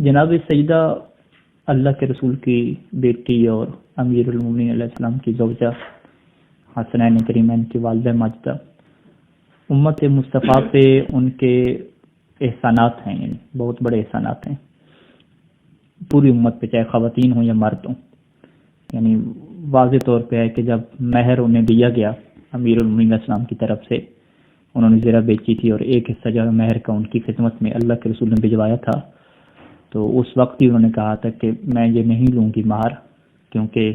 جناب سیدہ اللہ کے رسول کی بیٹی اور امیر المومنین علیہ السلام کی زوجہ حسنین کریمین کی والدہ ماجدہ، امت مصطفیٰ پہ ان کے احسانات ہیں، یعنی بہت بڑے احسانات ہیں پوری امت پہ، چاہے خواتین ہوں یا مرد ہوں۔ یعنی واضح طور پہ ہے کہ جب مہر انہیں دیا گیا امیر المومنین علیہ السلام کی طرف سے، انہوں نے زرہ بیچی تھی اور ایک حصہ جو مہر کا ان کی خدمت میں اللہ کے رسول نے بھجوایا تھا، تو اس وقت ہی انہوں نے کہا تھا کہ میں یہ نہیں لوں گی مہر، کیونکہ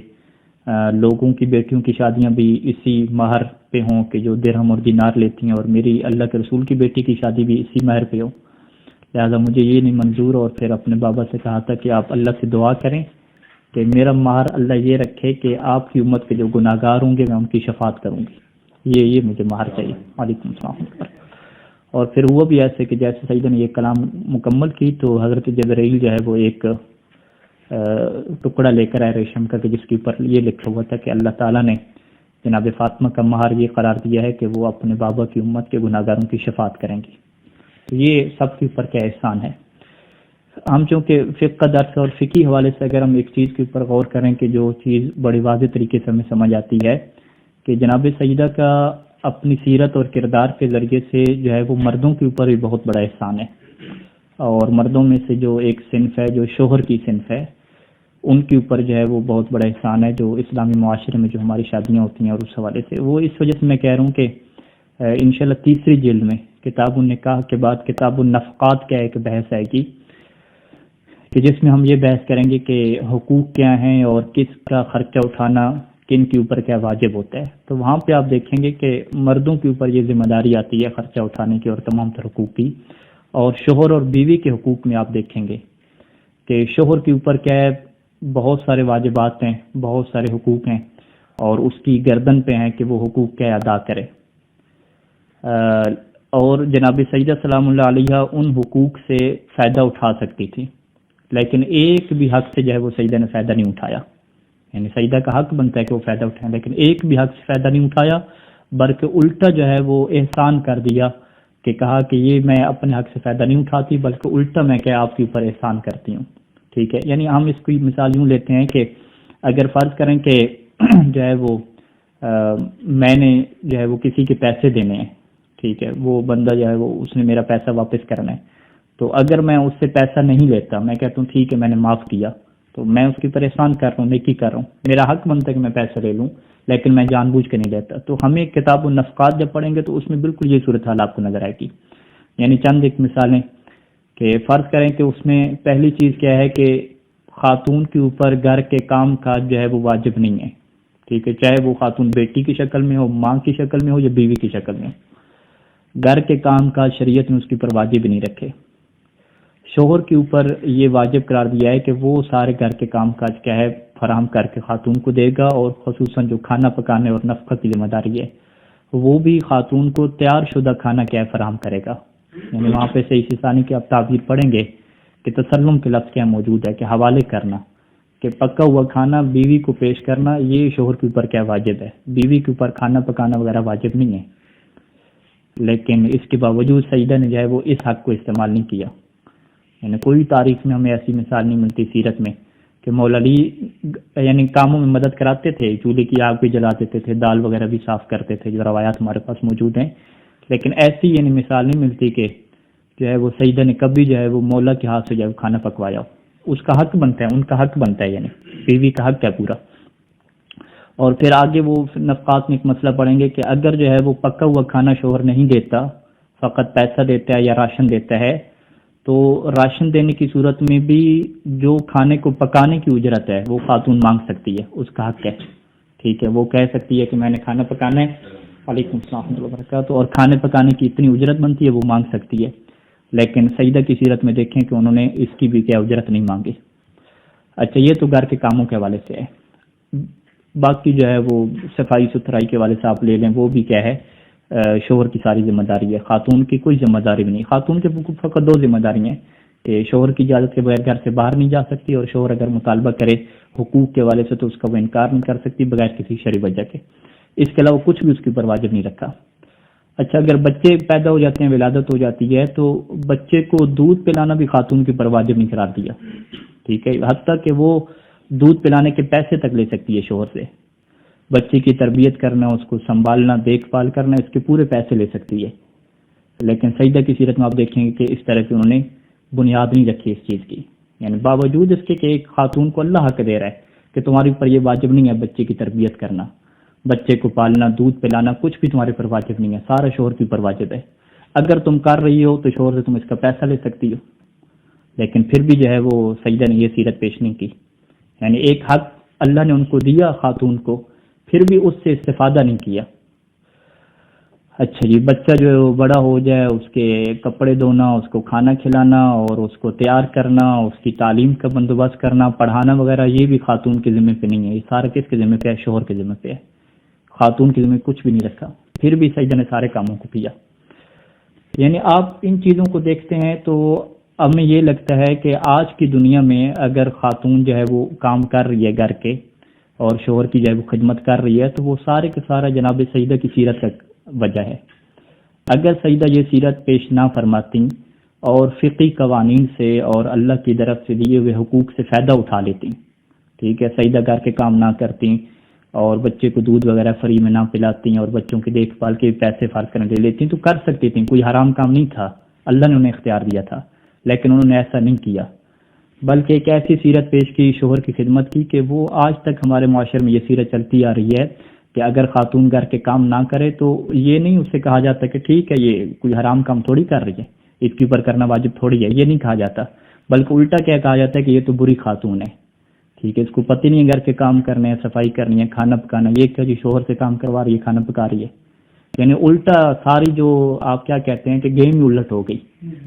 لوگوں کی بیٹیوں کی شادیاں بھی اسی مہر پہ ہوں کہ جو درہم اور دینار لیتی ہیں، اور میری اللہ کے رسول کی بیٹی کی شادی بھی اسی مہر پہ ہو، لہٰذا مجھے یہ نہیں منظور۔ اور پھر اپنے بابا سے کہا تھا کہ آپ اللہ سے دعا کریں کہ میرا مہر اللہ یہ رکھے کہ آپ کی امت کے جو گناہ گار ہوں گے میں ان کی شفاعت کروں گی، یہ مجھے مہر چاہیے۔ وعلیکم السلام۔ اور پھر ہوا بھی ایسے کہ جیسے سیدہ نے یہ کلام مکمل کی تو حضرت جبرائیل جو ہے وہ ایک ٹکڑا لے کر آئے ریشم کا، کہ جس کے اوپر یہ لکھا ہوا تھا کہ اللہ تعالیٰ نے جناب فاطمہ کا مہر یہ قرار دیا ہے کہ وہ اپنے بابا کی امت کے گناہ گاروں کی شفاعت کریں گی۔ تو یہ سب کے اوپر کیا احسان ہے۔ ہم چونکہ فقہ کا درس اور فقہی حوالے سے اگر ہم ایک چیز کے اوپر غور کریں کہ جو چیز بڑی واضح طریقے سے ہمیں سمجھ آتی ہے کہ جناب سیدہ کا اپنی سیرت اور کردار کے ذریعے سے جو ہے وہ مردوں کے اوپر بھی بہت بڑا احسان ہے، اور مردوں میں سے جو ایک صنف ہے جو شوہر کی صنف ہے، ان کے اوپر جو ہے وہ بہت بڑا احسان ہے، جو اسلامی معاشرے میں جو ہماری شادیاں ہوتی ہیں اور اس حوالے سے وہ اس وجہ سے میں کہہ رہا ہوں کہ انشاءاللہ تیسری جلد میں کتاب النکاح کے بعد کتاب النفقات کا ایک بحث آئے گی کہ جس میں ہم یہ بحث کریں گے کہ حقوق کیا ہیں اور کس کا خرچہ اٹھانا کن کے اوپر کیا واجب ہوتا ہے۔ تو وہاں پہ آپ دیکھیں گے کہ مردوں کے اوپر یہ ذمہ داری آتی ہے خرچہ اٹھانے کی اور تمام تر حقوق کی، اور شوہر اور بیوی کے حقوق میں آپ دیکھیں گے کہ شوہر کے اوپر کیا ہے بہت سارے واجبات ہیں، بہت سارے حقوق ہیں، اور اس کی گردن پہ ہیں کہ وہ حقوق کیا ادا کرے۔ اور جناب سیدہ سلام اللہ علیہ ان حقوق سے فائدہ اٹھا سکتی تھی، لیکن ایک بھی حق سے جو ہے وہ سیدہ نے فائدہ نہیں اٹھایا۔ یعنی سیدہ کا حق بنتا ہے کہ وہ فائدہ اٹھائیں، لیکن ایک بھی حق سے فائدہ نہیں اٹھایا، بلکہ الٹا جو ہے وہ احسان کر دیا کہ کہا کہ یہ میں اپنے حق سے فائدہ نہیں اٹھاتی، بلکہ الٹا میں کیا آپ کے اوپر احسان کرتی ہوں۔ ٹھیک ہے، یعنی ہم اس کی مثال یوں لیتے ہیں کہ اگر فرض کریں کہ جو ہے وہ میں نے جو ہے وہ کسی کے پیسے دینے ہیں، ٹھیک ہے، وہ بندہ جو ہے وہ اس نے میرا پیسہ واپس کرنا ہے، تو اگر میں اس سے پیسہ نہیں لیتا، میں کہتا ہوں ٹھیک ہے میں نے معاف کیا، تو میں اس کی پریشان کر رہا ہوں، نیکی کر رہا ہوں، میرا حق بنتا ہے کہ میں پیسہ لے لوں، لیکن میں جان بوجھ کے نہیں لیتا۔ تو ہمیں کتاب النفقات جب پڑھیں گے تو اس میں بالکل یہ صورتحال آپ کو نظر آئے گی۔ یعنی چند ایک مثالیں کہ فرض کریں کہ اس میں پہلی چیز کیا ہے کہ خاتون کے اوپر گھر کے کام کاج جو ہے وہ واجب نہیں ہے، ٹھیک ہے، چاہے وہ خاتون بیٹی کی شکل میں ہو، ماں کی شکل میں ہو یا بیوی کی شکل میں ہو، گھر کے کام کاج شریعت نے اس کے اوپر واجب نہیں رکھے۔ شوہر کے اوپر یہ واجب قرار دیا ہے کہ وہ سارے گھر کے کام کاج کیا ہے فراہم کر کے خاتون کو دے گا، اور خصوصاً جو کھانا پکانے اور نفقہ کی ذمہ داری ہے وہ بھی خاتون کو تیار شدہ کھانا کیا ہے فراہم کرے گا۔ یعنی وہاں پہ صحیح ثانی کی آپ تعبیر پڑھیں گے کہ تسلم کے لفظ کیا موجود ہے کہ حوالے کرنا، کہ پکا ہوا کھانا بیوی کو پیش کرنا یہ شوہر کے اوپر کیا واجب ہے، بیوی کے اوپر کھانا پکانا وغیرہ واجب نہیں ہے۔ لیکن اس کے باوجود سیدہ نے جو ہے وہ اس حق کو استعمال نہیں کیا۔ یعنی کوئی تاریخ میں ہمیں ایسی مثال نہیں ملتی سیرت میں کہ مولا علی یعنی کاموں میں مدد کراتے تھے، چولہے کی آگ بھی جلا دیتے تھے، دال وغیرہ بھی صاف کرتے تھے، جو روایات ہمارے پاس موجود ہیں، لیکن ایسی یعنی مثال نہیں ملتی کہ جو ہے وہ سیدہ نے کبھی جو ہے وہ مولا کے ہاتھ سے جو ہے کھانا پکوایا ہو۔ اس کا حق بنتا ہے، ان کا حق بنتا ہے، یعنی بیوی کا حق ہے پورا۔ اور پھر آگے وہ نفقات میں ایک مسئلہ پڑھیں گے کہ اگر جو ہے وہ پکا ہوا کھانا شوہر نہیں دیتا، فقط پیسہ دیتا ہے یا راشن دیتا ہے، تو راشن دینے کی صورت میں بھی جو کھانے کو پکانے کی اجرت ہے وہ خاتون مانگ سکتی ہے، اس کا حق ہے، ٹھیک ہے، وہ کہہ سکتی ہے کہ میں نے کھانا پکانا ہے، وعلیکم السلام ورحمۃ اللہ وبرکاتہ، اور کھانے پکانے کی اتنی اجرت بنتی ہے وہ مانگ سکتی ہے۔ لیکن سیدہ کی سیرت میں دیکھیں کہ انہوں نے اس کی بھی کیا اجرت نہیں مانگی۔ اچھا، یہ تو گھر کے کاموں کے حوالے سے ہے۔ باقی جو ہے وہ صفائی ستھرائی کے حوالے سے آپ لے لیں، وہ بھی کیا ہے شوہر کی ساری ذمہ داری ہے، خاتون کی کوئی ذمہ داری بھی نہیں۔ خاتون کے فقط دو ذمہ داری ہیں کہ شوہر کی اجازت کے بغیر گھر سے باہر نہیں جا سکتی، اور شوہر اگر مطالبہ کرے حقوق کے حوالے سے تو اس کا وہ انکار نہیں کر سکتی بغیر کسی شرعی وجہ کے۔ اس کے علاوہ کچھ بھی اس کے اوپر واجب نہیں رکھا۔ اچھا، اگر بچے پیدا ہو جاتے ہیں، ولادت ہو جاتی ہے، تو بچے کو دودھ پلانا بھی خاتون کے اوپر واجب نہیں قرار دیا، ٹھیک ہے، حتیٰ کہ وہ دودھ پلانے کے پیسے تک لے سکتی ہے شوہر سے. بچے کی تربیت کرنا، اس کو سنبھالنا، دیکھ بھال کرنا، اس کے پورے پیسے لے سکتی ہے. لیکن سیدہ کی سیرت میں آپ دیکھیں گے کہ اس طرح کی انہوں نے بنیاد نہیں رکھی اس چیز کی، یعنی باوجود اس کے کہ ایک خاتون کو اللہ حق دے رہا ہے کہ تمہارے اوپر یہ واجب نہیں ہے بچے کی تربیت کرنا، بچے کو پالنا، دودھ پلانا، کچھ بھی تمہارے اوپر واجب نہیں ہے، سارا شوہر کے اوپر واجب ہے. اگر تم کر رہی ہو تو شوہر سے تم اس کا پیسہ لے سکتی ہو، لیکن پھر بھی جو ہے وہ سیدہ نے یہ سیرت پیش نہیں کی. یعنی ایک حق اللہ نے ان کو دیا خاتون کو، پھر بھی اس سے استفادہ نہیں کیا. اچھا جی، بچہ جو ہے وہ بڑا ہو جائے، اس کے کپڑے دھونا، اس کو کھانا کھلانا اور اس کو تیار کرنا، اس کی تعلیم کا بندوبست کرنا، پڑھانا وغیرہ، یہ بھی خاتون کے ذمہ پہ نہیں ہے. یہ سارا کس کے ذمہ پہ ہے؟ شوہر کے ذمہ پہ ہے. خاتون کے ذمہ کچھ بھی نہیں رکھا، پھر بھی سیدہ نے سارے کاموں کو کیا. یعنی آپ ان چیزوں کو دیکھتے ہیں تو ہمیں یہ لگتا ہے کہ آج کی دنیا میں اگر خاتون جو ہے وہ کام کر رہی ہے گھر کے اور شوہر کی جو ہے وہ خدمت کر رہی ہے، تو وہ سارے کا سارا جناب سیدہ کی سیرت کا وجہ ہے. اگر سیدہ یہ سیرت پیش نہ فرماتی اور فقہی قوانین سے اور اللہ کی طرف سے دیے ہوئے حقوق سے فائدہ اٹھا لیتی، ٹھیک ہے، سیدہ گھر کے کام نہ کرتی اور بچے کو دودھ وغیرہ فری میں نہ پلاتی اور بچوں کی دیکھ بھال کے پیسے فرق کرنے لے لیتی، تو کر سکتی تھیں، کوئی حرام کام نہیں تھا، اللہ نے انہیں اختیار دیا تھا. لیکن انہوں نے ایسا نہیں کیا، بلکہ ایک ایسی سیرت پیش کی، شوہر کی خدمت کی، کہ وہ آج تک ہمارے معاشرے میں یہ سیرت چلتی آ رہی ہے کہ اگر خاتون گھر کے کام نہ کرے تو یہ نہیں اس سے کہا جاتا کہ ٹھیک ہے یہ کوئی حرام کام تھوڑی کر رہی ہے، اس کے اوپر کرنا واجب تھوڑی ہے، یہ نہیں کہا جاتا، بلکہ الٹا کیا کہا جاتا ہے کہ یہ تو بری خاتون ہے، ٹھیک ہے، اس کو پتہ نہیں ہے گھر کے کام کرنے ہیں، صفائی کرنی ہے، کھانا پکانا، یہ کیا جی شوہر سے کام کروا رہی ہے، کھانا پکا رہی ہے. یعنی الٹا ساری جو آپ کیا کہتے ہیں کہ گیم ہی الٹ ہو گئی،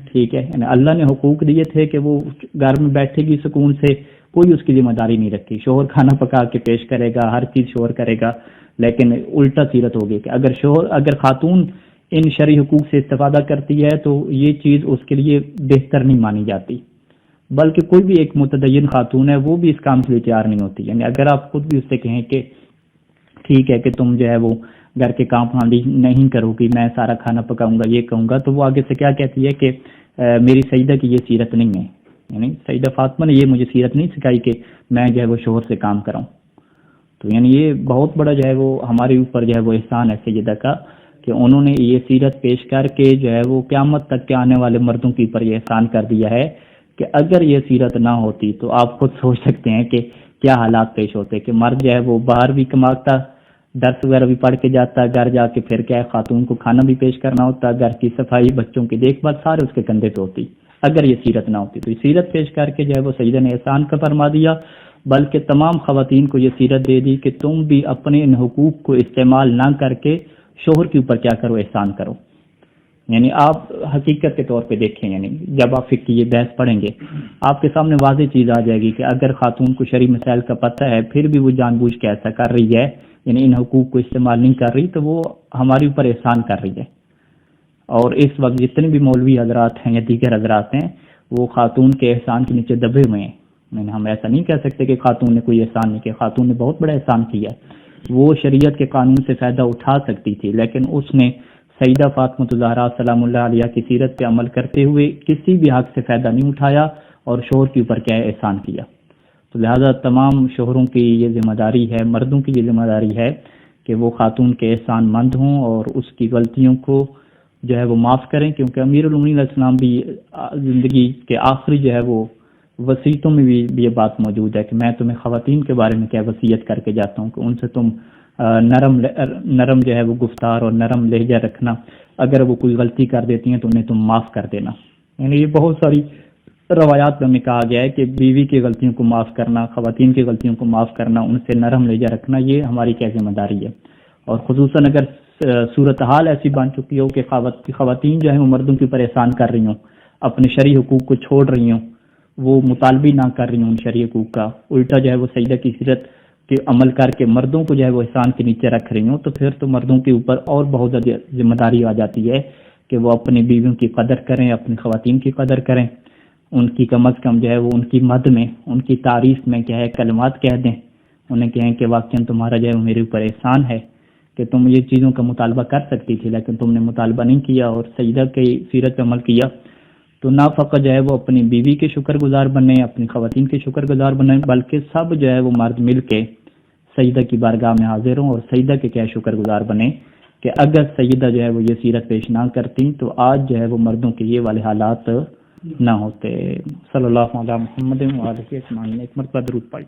ٹھیک ہے. یعنی اللہ نے حقوق دیے تھے کہ وہ گھر میں بیٹھے گی سکون سے، کوئی اس کی ذمہ داری نہیں رکھی، شوہر کھانا پکا کے پیش کرے گا، ہر چیز شوہر کرے گا. لیکن الٹا سیرت ہو گئی کہ اگر خاتون ان شرعی حقوق سے استفادہ کرتی ہے تو یہ چیز اس کے لیے بہتر نہیں مانی جاتی، بلکہ کوئی بھی ایک متدین خاتون ہے وہ بھی اس کام کے لیے تیار نہیں ہوتی. یعنی اگر آپ خود بھی اس سے کہیں کہ ٹھیک ہے کہ تم جو ہے وہ گھر کے کام نہیں کرو گی، میں سارا کھانا پکاؤں گا، یہ کہوں گا، تو وہ آگے سے کیا کہتی ہے کہ میری سیدہ کی یہ سیرت نہیں ہے، یعنی سیدہ فاطمہ نے یہ مجھے سیرت نہیں سکھائی کہ میں جو ہے وہ شوہر سے کام کراؤں. تو یعنی یہ بہت بڑا جو ہے وہ ہمارے اوپر جو ہے وہ احسان ہے سیدہ کا کہ انہوں نے یہ سیرت پیش کر کے جو ہے وہ قیامت تک کے آنے والے مردوں کے اوپر یہ احسان کر دیا ہے کہ اگر یہ سیرت نہ ہوتی تو آپ خود سوچ سکتے ہیں کہ کیا حالات پیش ہوتے، کہ مرد جو ہے وہ باہر بھی کماتا، درس وغیرہ بھی پڑھ کے جاتا، گھر جا کے پھر کیا ہے خاتون کو کھانا بھی پیش کرنا ہوتا، گھر کی صفائی، بچوں کی دیکھ بھال سارے اس کے کندھے پہ ہوتی اگر یہ سیرت نہ ہوتی. تو یہ سیرت پیش کر کے جو ہے وہ سیدہ نے احسان کا فرما دیا، بلکہ تمام خواتین کو یہ سیرت دے دی کہ تم بھی اپنے ان حقوق کو استعمال نہ کر کے شوہر کے اوپر کیا کرو، احسان کرو. یعنی آپ حقیقت کے طور پہ دیکھیں، یعنی جب آپ فقہ کی یہ بحث پڑھیں گے آپ کے سامنے واضح چیز آ جائے گی کہ اگر خاتون کو شرعی مسائل کا پتہ ہے پھر بھی وہ جان بوجھ کے ایسا کر رہی ہے، یعنی ان حقوق کو استعمال نہیں کر رہی، تو وہ ہمارے اوپر احسان کر رہی ہے. اور اس وقت جتنے بھی مولوی حضرات ہیں یا دیگر حضرات ہیں وہ خاتون کے احسان کے نیچے دبے ہوئے ہیں. یعنی ہم ایسا نہیں کہہ سکتے کہ خاتون نے کوئی احسان نہیں کیا، خاتون نے بہت بڑا احسان کیا. وہ شریعت کے قانون سے فائدہ اٹھا سکتی تھی، لیکن اس نے سیدہ فاطمہ الزہرا سلام اللہ علیہ کی سیرت پہ عمل کرتے ہوئے کسی بھی حق سے فائدہ نہیں اٹھایا اور شوہر کے اوپر کیا ہے احسان کیا. تو لہذا تمام شوہروں کی یہ ذمہ داری ہے، مردوں کی یہ ذمہ داری ہے کہ وہ خاتون کے احسان مند ہوں اور اس کی غلطیوں کو جو ہے وہ معاف کریں، کیونکہ امیر المومنین علیہ السلام بھی زندگی کے آخری جو ہے وہ وصیتوں میں بھی یہ بات موجود ہے کہ میں تمہیں خواتین کے بارے میں کیا وصیت کر کے جاتا ہوں کہ ان سے تم نرم جو ہے وہ گفتار اور نرم لہجہ رکھنا، اگر وہ کوئی غلطی کر دیتی ہیں تو انہیں تم معاف کر دینا. یعنی یہ بہت ساری روایات میں کہا گیا ہے کہ بیوی کی غلطیوں کو معاف کرنا، خواتین کی غلطیوں کو معاف کرنا، ان سے نرم لہجہ رکھنا، یہ ہماری کیا ذمہ داری ہے. اور خصوصاً اگر صورتحال ایسی بن چکی ہو کہ خواتین جو ہیں وہ مردوں کے اوپر احسان کر رہی ہوں، اپنے شرعی حقوق کو چھوڑ رہی ہوں، وہ مطالبی نہ کر رہی ہوں ان شرعی حقوق کا، الٹا جو ہے وہ سیدہ کی سیرت کے عمل کر کے مردوں کو جو ہے وہ احسان کے نیچے رکھ رہی ہوں، تو پھر تو مردوں کے اوپر اور بہت زیادہ ذمہ داری آ جاتی ہے کہ وہ اپنی بیویوں کی قدر کریں، اپنی خواتین کی قدر کریں، ان کی کم از کم جو ہے وہ ان کی مد میں، ان کی تعریف میں کیا ہے کلمات کہہ دیں، انہیں کہیں کہ واقعاً تمہارا جو ہے وہ میرے اوپر احسان ہے کہ تم یہ چیزوں کا مطالبہ کر سکتی تھی لیکن تم نے مطالبہ نہیں کیا اور سیدہ کی سیرت پہ عمل کیا، تو نہ فقط جو ہے وہ اپنی بیوی کے شکر گزار بنے، اپنی خواتین کے شکر گزار بنے، بلکہ سب جو ہے وہ مرد مل کے سیدہ کی بارگاہ میں حاضر ہوں اور سیدہ کے کیا شکر گزار بنے کہ اگر سیدہ جو ہے وہ یہ سیرت پیش نہ کرتی تو آج جو ہے وہ مردوں کے یہ والے حالات نہ ہوتے۔ صلی اللہ علیہ محمد و آلہ اجمعین۔ ایک مرتبہ درود پڑھ۔